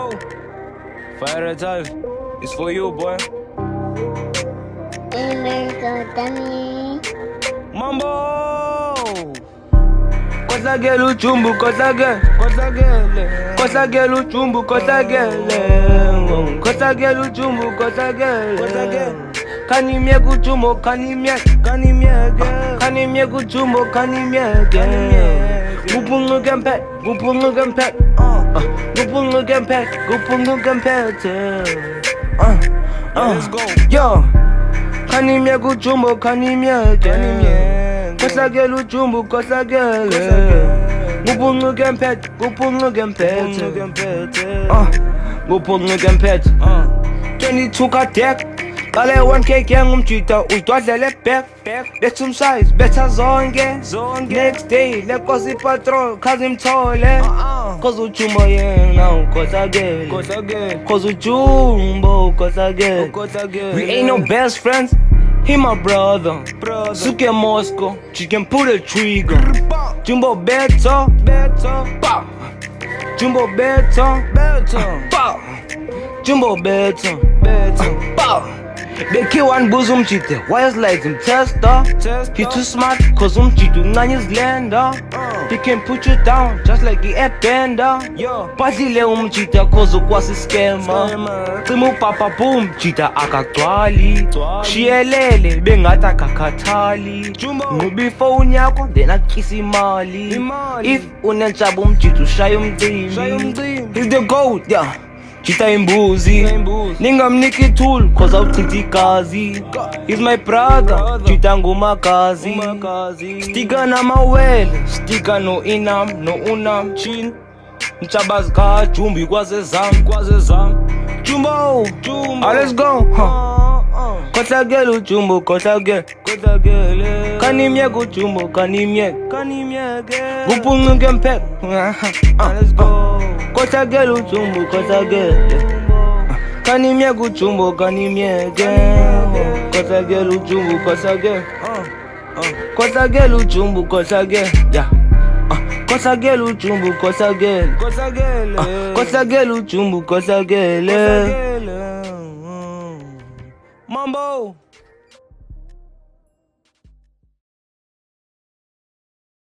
Jumbo, fire attack. It's for you, boy. Mambo. Kosagele uchumbu, kosagele. Kosagele uchumbu, kosagele. Kosagele uchumbu, kosagele. Kanimye kuchumbo, kanimye. Kanimye kuchumbo, kanimye. Gupungu gempet. Gupungu gempet. Let's go. Yo. Kanimye kuchumbo, kanimye. Kosagele uchumbu, kosagele. Gupungu gempet. Gupungu gempet. 22 katek. Kale 1K ngumjita uyidwadlele back. Let's size better zonke. Next day lekosi patrol khazimthole. Cause uchumbo yena ukosagele. Cause uchumbo ukosagele. We ain't no best friends. He my brother. Suke Moscow, she can pull the trigger. Jumbo better. Bah. Jumbo better. Bah. Jumbo better. Bah. They kill one bosom cheater. Wires like him tester. He too smart, cause cheater nany's lander. He can put you down just like he a bender. Badile cheater cause ukwasi scammer. Timu papa boom cheater akagcwali. Shiyelele bengata kakhathali. Ngubi phone yakho then akisa imali. If unentsaba umjita ushaya umcimbi. He's the goat, yeah. Chita imbuzi, ningamniki tool cause awuthinta igazi. He's my brother, chita ngumakazi. Stika namawele, stika no unam chin. Mchabazi kajumbi kwaze zam. Jumbo, let's go. Kosagele uchumbo, kosagele. Kanimye kuchumbo, kanimye. Gupungu gempet. Let's go. Kosagele uchumbo, kosagele. Kanimye kuchumbo, kanimye. Kosagele uchumbo, kosagele. Kosagele uchumbo, kosagele. Yeah. Kosagele uchumbo, kosagele. Kosagele uchumbo, kosagele.